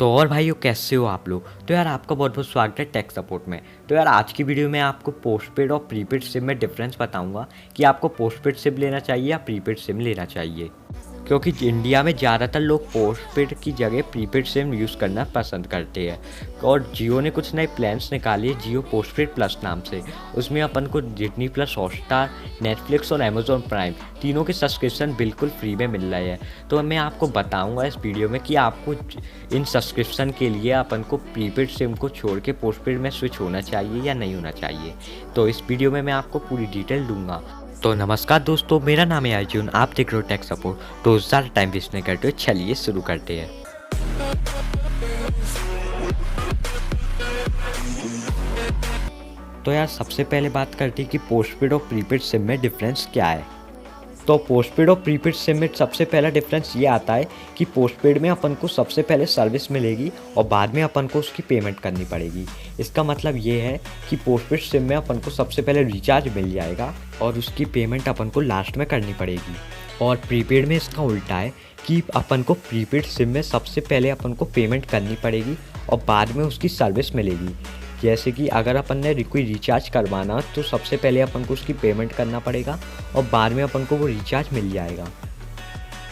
तो और भाइयों कैसे हो आप लोग। तो यार आपका बहुत बहुत स्वागत है टेक सपोर्ट में। तो यार आज की वीडियो में आपको पोस्टपेड और प्रीपेड सिम में डिफरेंस बताऊंगा कि आपको पोस्टपेड सिम लेना चाहिए या प्रीपेड सिम लेना चाहिए, क्योंकि इंडिया में ज़्यादातर लोग पोस्टपेड की जगह प्रीपेड सिम यूज़ करना पसंद करते हैं। और जियो ने कुछ नए प्लान्स निकाले हैं जियो पोस्टपेड प्लस नाम से। उसमें अपन को डिज्नी प्लस, हॉटस्टार, नेटफ्लिक्स और अमेजॉन प्राइम तीनों के सब्सक्रिप्शन बिल्कुल फ्री में मिल रहे हैं। तो मैं आपको बताऊंगा इस वीडियो में कि आपको इन सब्सक्रिप्शन के लिए अपन को प्रीपेड सिम को छोड़ के पोस्टपेड में स्विच होना चाहिए या नहीं होना चाहिए। तो इस वीडियो में मैं आपको पूरी डिटेल दूंगा। तो नमस्कार दोस्तों, मेरा नाम है अर्जुन, आप देख रहे हो टेक सपोर्ट। तो ज़्यादा टाइम वेस्ट नहीं करते हुए चलिए शुरू करते हैं। तो यार सबसे पहले बात करते हैं कि पोस्टपेड और प्रीपेड सिम में डिफरेंस क्या है। तो पोस्टपेड और प्रीपेड सिम में सबसे पहला डिफरेंस ये आता है कि पोस्टपेड में अपन को सबसे पहले सर्विस मिलेगी और बाद में अपन को उसकी पेमेंट करनी पड़ेगी। इसका मतलब ये है कि पोस्टपेड सिम में अपन को सबसे पहले रिचार्ज मिल जाएगा और उसकी पेमेंट अपन को लास्ट में करनी पड़ेगी। और प्रीपेड में इसका उल्टा है कि अपन को प्रीपेड सिम में सबसे पहले अपन को पेमेंट करनी पड़ेगी और बाद में उसकी सर्विस मिलेगी। जैसे कि अगर अपन ने कोई रिचार्ज करवाना तो सबसे पहले अपन को उसकी पेमेंट करना पड़ेगा और बाद में अपन को वो रिचार्ज मिल जाएगा।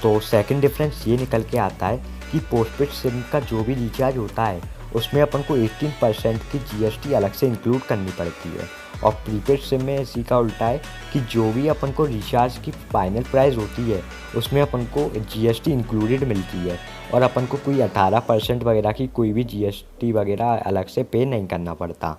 तो सेकंड डिफरेंस ये निकल के आता है कि पोस्टपेड सिम का जो भी रिचार्ज होता है उसमें अपन को 18% की जीएसटी अलग से इंक्लूड करनी पड़ती है। और प्रीपेड सिम में इसी का उल्टा है कि जो भी अपन को रिचार्ज की फाइनल प्राइस होती है उसमें अपन को जीएसटी इंक्लूडेड मिलती है और अपन को कोई 18% वगैरह की कोई भी जीएसटी वगैरह अलग से पे नहीं करना पड़ता।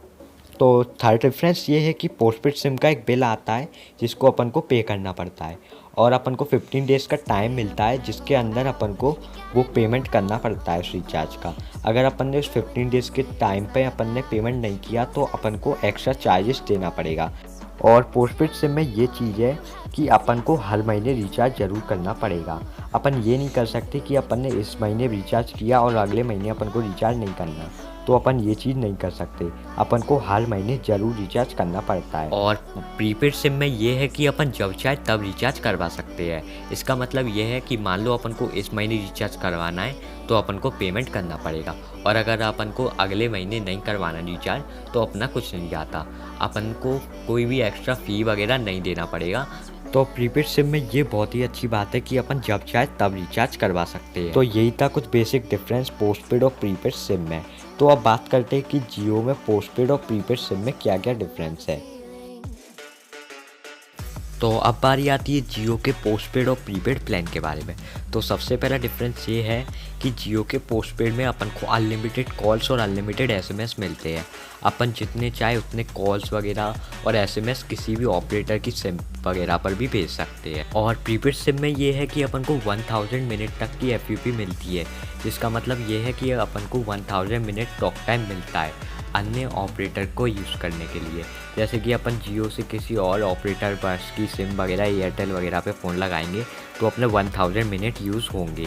तो थर्ड डिफरेंस ये है कि पोस्टपेड सिम का एक बिल आता है जिसको अपन को पे करना पड़ता है और अपन को 15 डेज़ का टाइम मिलता है जिसके अंदर अपन को वो पेमेंट करना पड़ता है उस रिचार्ज का। अगर अपन ने उस 15 डेज़ के टाइम पे अपन ने पेमेंट नहीं किया तो अपन को एक्स्ट्रा चार्जेस देना पड़ेगा। और पोस्टपेड सिम में ये चीज़ है कि अपन को हर महीने रिचार्ज ज़रूर करना पड़ेगा। अपन ये नहीं कर सकते कि अपन ने इस महीने रिचार्ज किया और अगले महीने अपन को रिचार्ज नहीं करना, तो अपन ये चीज़ नहीं कर सकते। अपन को हर महीने ज़रूर रिचार्ज करना पड़ता है। और प्रीपेड सिम में ये है कि अपन जब चाहे तब रिचार्ज करवा सकते हैं। इसका मतलब ये है कि मान लो अपन को इस महीने रिचार्ज करवाना है तो अपन को पेमेंट करना पड़ेगा और अगर अपन को अगले महीने नहीं करवाना रिचार्ज तो अपना कुछ नहीं जाता, अपन को कोई भी एक्स्ट्रा फ़ी वगैरह नहीं देना पड़ेगा। तो प्रीपेड सिम में ये बहुत ही अच्छी बात है कि अपन जब चाहे तब रिचार्ज करवा सकते हैं। तो यही था कुछ बेसिक डिफरेंस पोस्टपेड और प्रीपेड सिम में। तो अब बात करते हैं कि जियो में पोस्टपेड और प्रीपेड सिम में क्या क्या डिफरेंस है। तो अब बारी आती है जियो के पोस्टपेड और प्रीपेड प्लान के बारे में। तो सबसे पहला डिफरेंस ये है कि जियो के पोस्टपेड में अपन को अनलिमिटेड कॉल्स और अनलिमिटेड एसएमएस मिलते हैं। अपन जितने चाहे उतने कॉल्स वगैरह और एसएमएस किसी भी ऑपरेटर की सिम वगैरह पर भी भेज सकते हैं। और प्रीपेड सिम में ये है कि अपन को 1000 मिनट तक की एफयूपी मिलती है, जिसका मतलब ये है कि अपन को 1000 मिनट टॉक टाइम मिलता है अन्य ऑपरेटर को यूज़ करने के लिए। जैसे कि अपन जियो से किसी और ऑपरेटर बस की सिम वगैरह एयरटेल वगैरह पे फ़ोन लगाएंगे तो अपने 1000 मिनट यूज़ होंगे।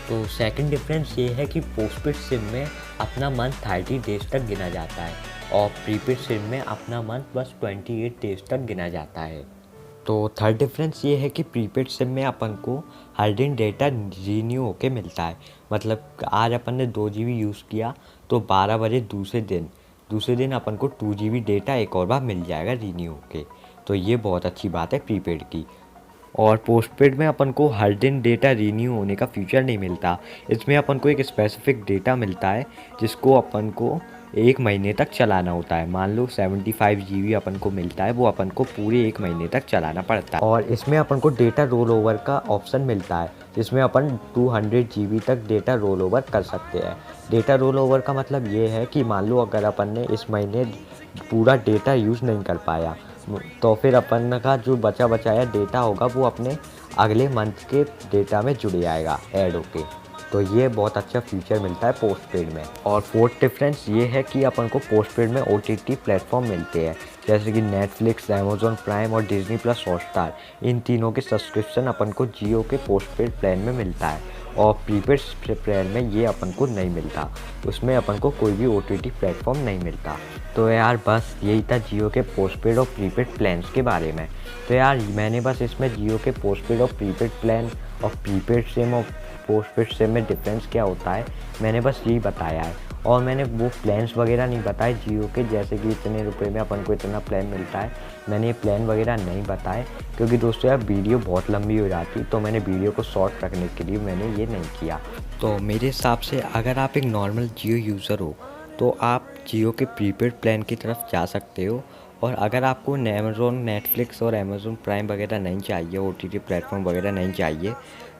तो सेकंड डिफरेंस ये है कि पोस्टपेड सिम में अपना मंथ 30 डेज तक गिना जाता है और प्रीपेड सिम में अपना मंथ बस 28 डेज तक गिना जाता है। तो थर्ड डिफरेंस ये है कि प्रीपेड सिम में अपन को हर दिन डेटा रीन्यू होके मिलता है। मतलब आज अपन ने 2 GB यूज़ किया तो 12 बजे दूसरे दिन अपन को 2 GB डेटा एक और बार मिल जाएगा रीन्यू होके। तो ये बहुत अच्छी बात है प्रीपेड की। और पोस्टपेड में अपन को हर दिन डेटा रीन्यू होने का फीचर नहीं मिलता। इसमें अपन को एक स्पेसिफिक डेटा मिलता है जिसको अपन को 1 महीने तक चलाना होता है। मान लो 75 GB अपन को मिलता है, वो अपन को पूरे 1 महीने तक चलाना पड़ता है। और इसमें अपन को डेटा रोल ओवर का ऑप्शन मिलता है जिसमें अपन 200 GB तक डेटा रोल ओवर कर सकते हैं। डेटा रोल ओवर का मतलब ये है कि मान लो अगर अपन ने इस महीने पूरा डेटा यूज़ नहीं कर पाया तो फिर अपन का जो बचाया डेटा होगा वो अपने अगले मंथ के डेटा में जुड़ जाएगा ऐड होके। तो ये बहुत अच्छा फीचर मिलता है पोस्टपेड में। और फोर्थ डिफरेंस ये है कि अपन को पोस्टपेड में OTT प्लेटफॉर्म मिलते हैं जैसे कि नेटफ्लिक्स, अमेजॉन प्राइम और डिज्नी प्लस, हॉटस्टार। इन तीनों के सब्सक्रिप्शन अपन को जियो के पोस्टपेड प्लान में मिलता है और प्रीपेड प्लान में ये अपन को नहीं मिलता, उसमें अपन को कोई भी OTT प्लेटफॉर्म नहीं मिलता। तो यार बस यही था जियो के पोस्टपेड और प्रीपेड प्लान्स के बारे में। तो यार मैंने बस इसमें जियो के पोस्टपेड और प्रीपेड प्लान और प्रीपेड सिम और पोस्टपेड सिम में डिफरेंस क्या होता है, मैंने बस यही बताया है। और मैंने वो प्लान्स वगैरह नहीं बताए जियो के, जैसे कि इतने रुपए में अपन को इतना प्लान मिलता है, मैंने ये प्लान वगैरह नहीं बताए, क्योंकि दोस्तों यार वीडियो बहुत लंबी हो जाती, तो मैंने वीडियो को शॉर्ट रखने के लिए मैंने ये नहीं किया। तो मेरे हिसाब से अगर आप एक नॉर्मल जियो यूज़र हो तो आप जियो के प्रीपेड प्लान की तरफ जा सकते हो। और अगर आपको अमेज़ॉन नेटफ्लिक्स और अमेज़ॉन प्राइम वगैरह नहीं चाहिए, OTT प्लेटफॉर्म वगैरह नहीं चाहिए,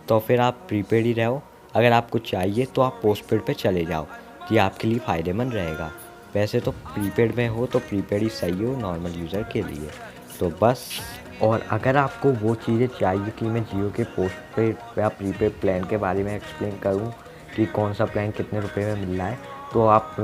तो फिर आप प्रीपेड ही रहो। अगर आपको चाहिए तो आप पोस्टपेड पे चले जाओ, ये आपके लिए फ़ायदेमंद रहेगा। वैसे तो प्रीपेड में हो तो प्रीपेड ही सही हो नॉर्मल यूज़र के लिए। तो बस, और अगर आपको वो चीज़ें चाहिए कि मैं जियो के पोस्टपेड या प्रीपेड प्लान के बारे में एक्सप्लेन करूं कि कौन सा प्लान कितने रुपए में मिल रहा है, तो आप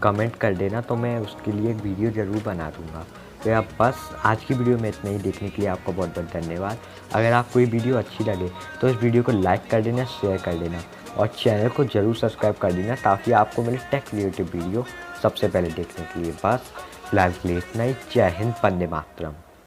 कमेंट कर देना, तो मैं उसके लिए एक वीडियो ज़रूर बना दूंगा। तो आप बस आज की वीडियो में इतना ही। देखने के लिए आपका बहुत बहुत धन्यवाद। अगर आपको ये वीडियो अच्छी लगे तो इस वीडियो को लाइक कर देना, शेयर कर देना और चैनल को ज़रूर सब्सक्राइब कर देना, ताकि आपको मेरी टेक रिलेटेड वीडियो सबसे पहले देखने के लिए। बस फिलहाल के लिए इतना ही। जय हिंद, वंदे मातरम।